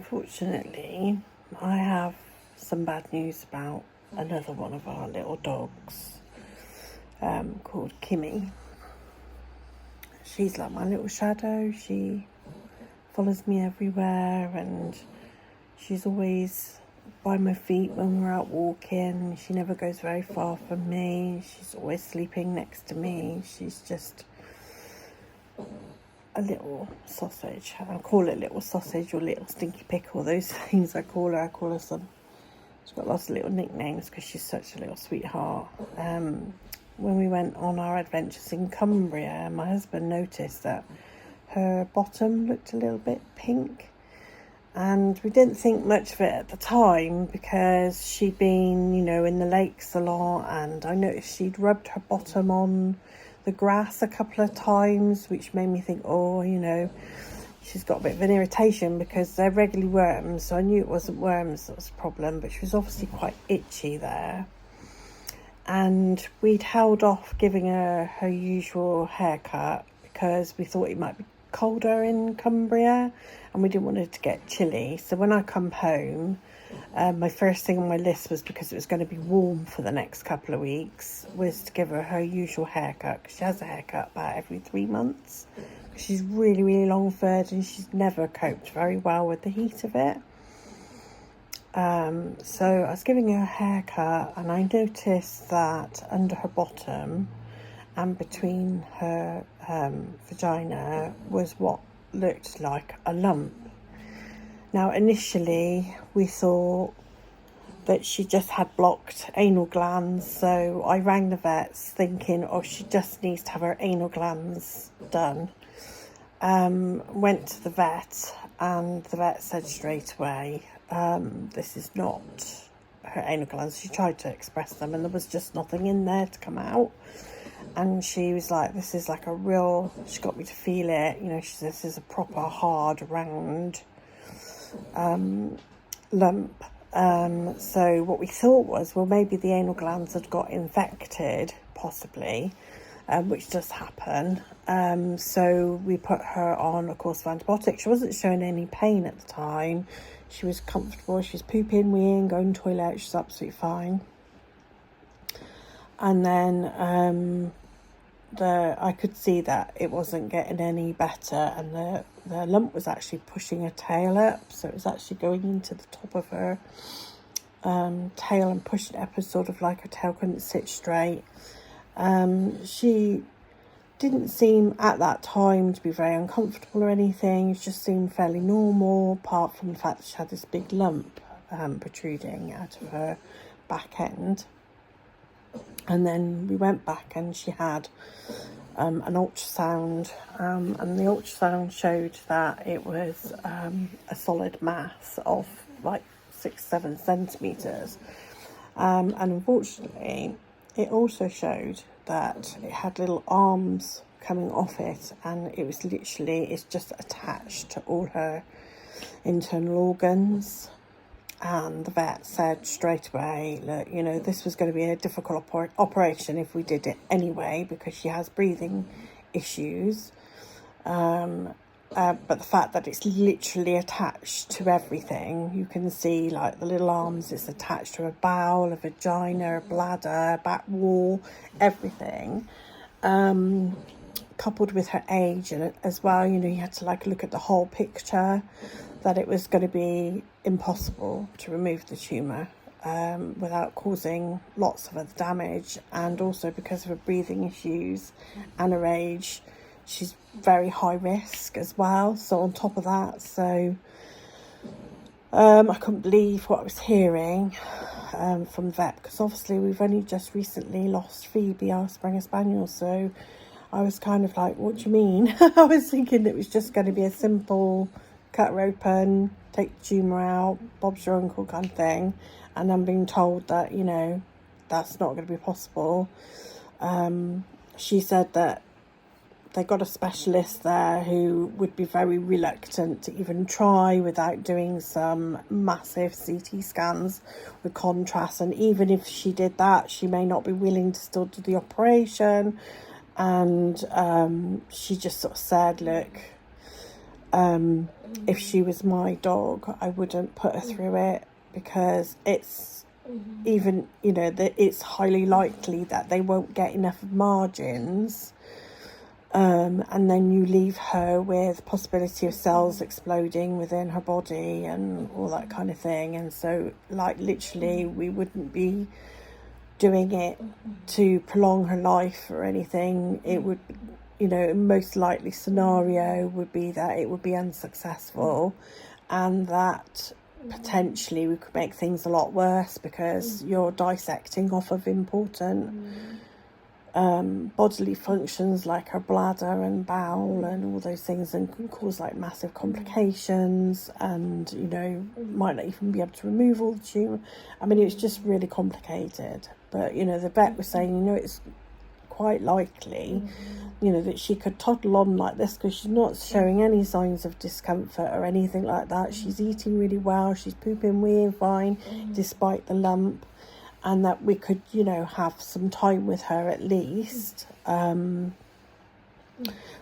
unfortunately, I have some bad news about another one of our little dogs, called Kimi. She's like my little shadow. She follows me everywhere, and she's always by my feet when we're out walking. She never goes very far from me. She's always sleeping next to me. She's just a little sausage. I call it little sausage or little stinky pickle. Those things I call her. I call her some. She's got lots of little nicknames because she's such a little sweetheart. When we went on our adventures in Cumbria, my husband noticed that her bottom looked a little bit pink, and we didn't think much of it at the time because she'd been, in the lakes a lot, and I noticed she'd rubbed her bottom on the grass a couple of times, which made me think, she's got a bit of an irritation because they're regularly worms, so I knew it wasn't worms that was a problem, but she was obviously quite itchy there. And we'd held off giving her usual haircut because we thought it might be colder in Cumbria and we didn't want her to get chilly. So when I come home, my first thing on my list was, because it was going to be warm for the next couple of weeks, was to give her usual haircut, because she has a haircut about every 3 months. She's really, really long furred and she's never coped very well with the heat of it. So I was giving her a haircut and I noticed that under her bottom and between her vagina was what looked like a lump. Now, initially we thought that she just had blocked anal glands, so I rang the vets thinking, she just needs to have her anal glands done. Went to the vet and the vet said straight away, this is not her anal glands. She tried to express them and there was just nothing in there to come out. And she was like, this is like she got me to feel it. She said, this is a proper hard, round lump. So what we thought was, maybe the anal glands had got infected, possibly, which does happen. So we put her on a course of antibiotics. She wasn't showing any pain at the time. She was comfortable. She was pooping, weeing, going to the toilet. She's absolutely fine. And then I could see that it wasn't getting any better, and the lump was actually pushing her tail up, so it was actually going into the top of her tail and pushing it up, as sort of like her tail couldn't sit straight. She didn't seem at that time to be very uncomfortable or anything. It just seemed fairly normal, apart from the fact that she had this big lump protruding out of her back end. And then we went back and she had an ultrasound, and the ultrasound showed that it was a solid mass of like 6-7 centimetres. And unfortunately, it also showed that it had little arms coming off it, and it was it's just attached to all her internal organs. And the vet said straight away, look, this was going to be a difficult operation if we did it anyway, because she has breathing issues. But the fact that it's literally attached to everything, you can see like the little arms, it's attached to a bowel, a vagina, a bladder, back wall, everything. Coupled with her age and as well, you had to look at the whole picture, that it was going to be impossible to remove the tumour without causing lots of other damage, and also because of her breathing issues and her age, she's very high risk as well. So on top of that, I couldn't believe what I was hearing from the vet, because obviously we've only just recently lost Phoebe, our Springer Spaniel, so I was kind of like, what do you mean? I was thinking it was just going to be a simple cut her open, take the tumour out, Bob's your uncle kind of thing, and I'm being told that, that's not going to be possible. She said that they got a specialist there who would be very reluctant to even try without doing some massive CT scans with contrast, and even if she did that, she may not be willing to still do the operation. And she just sort of said, look, if she was my dog, I wouldn't put her through it, because it's even, you know, that it's highly likely that they won't get enough margins, and then you leave her with possibility of cells exploding within her body and all that kind of thing. And so, like, literally, we wouldn't be doing it to prolong her life or anything. It would, you know, most likely scenario would be that it would be unsuccessful, and that potentially we could make things a lot worse, because you're dissecting off of important bodily functions like her bladder and bowel and all those things, and can cause like massive complications, and, you know, might not even be able to remove all the tumour. I mean, it's just really complicated. But, you know, the vet was saying, you know, it's quite likely, you know, that she could toddle on like this, because she's not showing any signs of discomfort or anything like that. She's eating really well, she's pooping weeing fine despite the lump, and that we could, you know, have some time with her at least,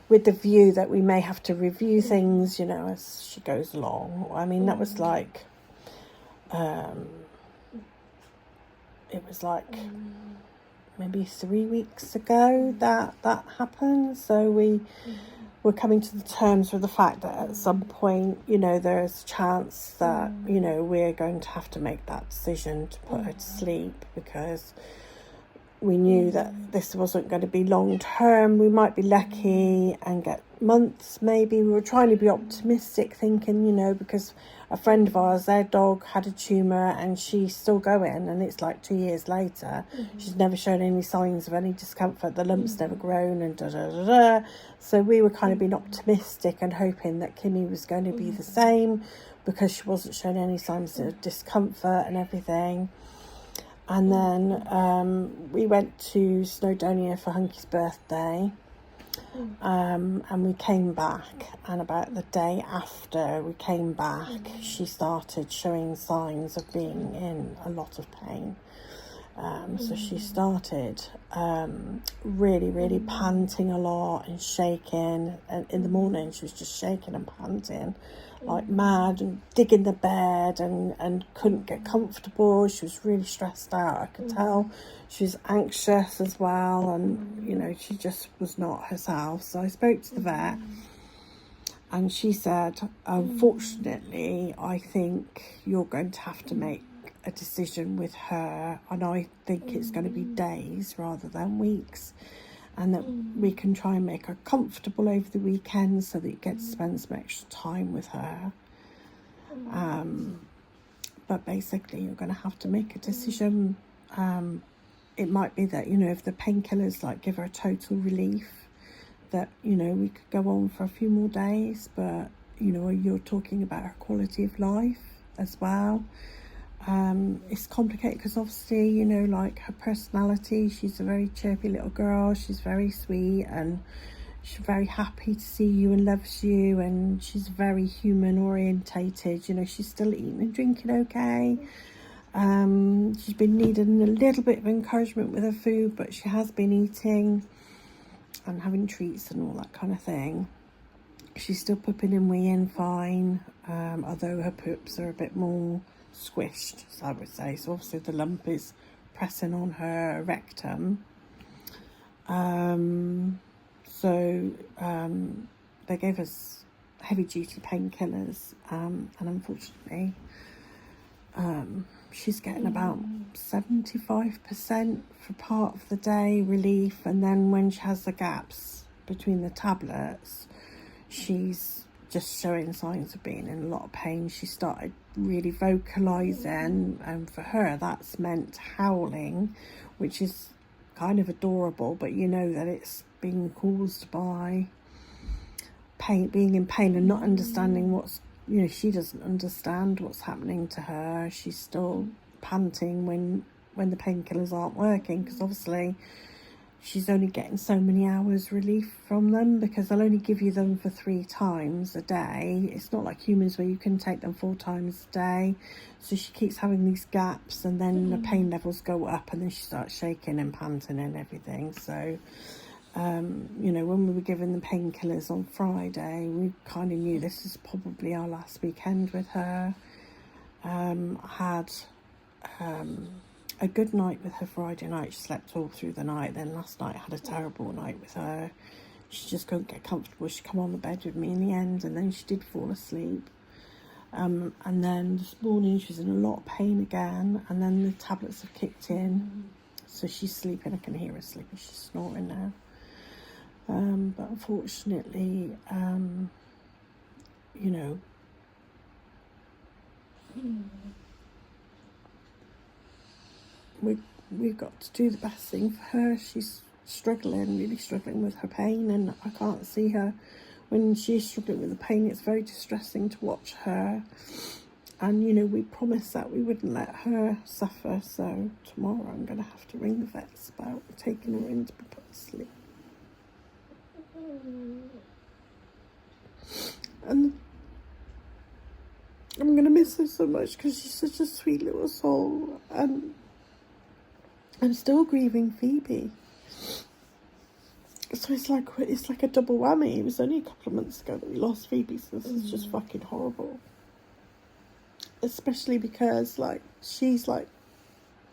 with the view that we may have to review things, you know, as she goes along. I mean, that was like, it was like maybe 3 weeks ago that happened. So we're coming to the terms with the fact that at some point, you know, there's a chance that, you know, we're going to have to make that decision to put her to sleep, because we knew that this wasn't going to be long term. We might be lucky and get months maybe. We were trying to be optimistic, thinking, you know, because a friend of ours, their dog had a tumour and she's still going, and it's like 2 years later. She's never shown any signs of any discomfort, the lump's never grown, and So we were kind of being optimistic and hoping that Kimi was going to be the same, because she wasn't showing any signs of discomfort and everything. And then we went to Snowdonia for Hunky's birthday, and we came back, and about the day after we came back, she started showing signs of being in a lot of pain. So she started really, really panting a lot and shaking, and in the morning she was just shaking and panting like mad, and digging the bed, and couldn't get comfortable. She was really stressed out. I could tell she was anxious as well, and, you know, she just was not herself. So I spoke to the vet, and she said, unfortunately, I think you're going to have to make a decision with her, and I think it's going to be days rather than weeks, and that we can try and make her comfortable over the weekend so that you get to spend some extra time with her. But basically, you're going to have to make a decision. It might be that, you know, if the painkillers like give her total relief, that, you know, we could go on for a few more days, but, you know, you're talking about her quality of life as well. It's complicated because obviously, you know, like her personality, she's a very chirpy little girl, she's very sweet, and she's very happy to see you and loves you, and she's very human orientated. You know, she's still eating and drinking okay. She's been needing a little bit of encouragement with her food, but she has been eating and having treats and all that kind of thing. She's still pooping and weeing fine, although her poops are a bit more squished, so I would say. So obviously the lump is pressing on her rectum. They gave us heavy duty painkillers, and unfortunately she's getting about 75% for part of the day relief, and then when she has the gaps between the tablets, she's just showing signs of being in a lot of pain. She started really vocalising, and for her that's meant howling, which is kind of adorable, but you know that it's being caused by pain, being in pain and not understanding what's, you know, she doesn't understand what's happening to her. She's still panting when the painkillers aren't working, because obviously she's only getting so many hours relief from them, because they'll only give you them for 3 times a day. It's not like humans where you can take them 4 times a day. So she keeps having these gaps, and then the pain levels go up, and then she starts shaking and panting and everything. So You know, when we were given the painkillers on Friday, we kind of knew this is probably our last weekend with her. I had a good night with her Friday night. She slept all through the night. Then last night I had a terrible night with her. She just couldn't get comfortable. She came on the bed with me in the end, and then she did fall asleep. And then this morning she was in a lot of pain again, and then the tablets have kicked in. So she's sleeping. I can hear her sleeping. She's snoring now. But unfortunately, you know, we've got to do the best thing for her. She's struggling, really struggling with her pain, and I can't see her when she's struggling with the pain. It's very distressing to watch her, and you know, we promised that we wouldn't let her suffer. So tomorrow I'm going to have to ring the vets about taking her in to be put to sleep. And I'm going to miss her so much because she's such a sweet little soul, and I'm still grieving Phoebe. So it's like a double whammy. It was only a couple of months ago that we lost Phoebe, so this is just fucking horrible. Especially because, like, she's like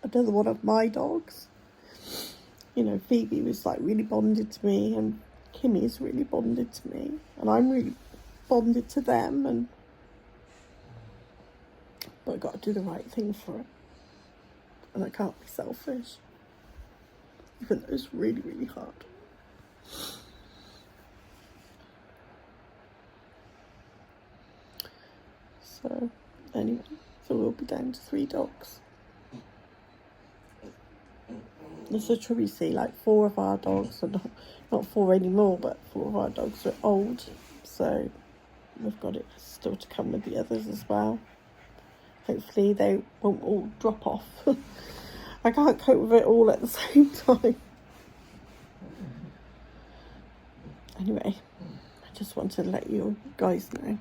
another one of my dogs. You know, Phoebe was like really bonded to me, and Kimmy's really bonded to me, and I'm really bonded to them, but I got to do the right thing for her, and I can't be selfish, even though it's really, really hard. So anyway, so we'll be down to 3 dogs. As a trouble, you see, like 4 of our dogs are not 4 anymore, but 4 of our dogs are old, so we've got it still to come with the others as well. Hopefully they won't all drop off. I can't cope with it all at the same time. Anyway, I just wanted to let you guys know.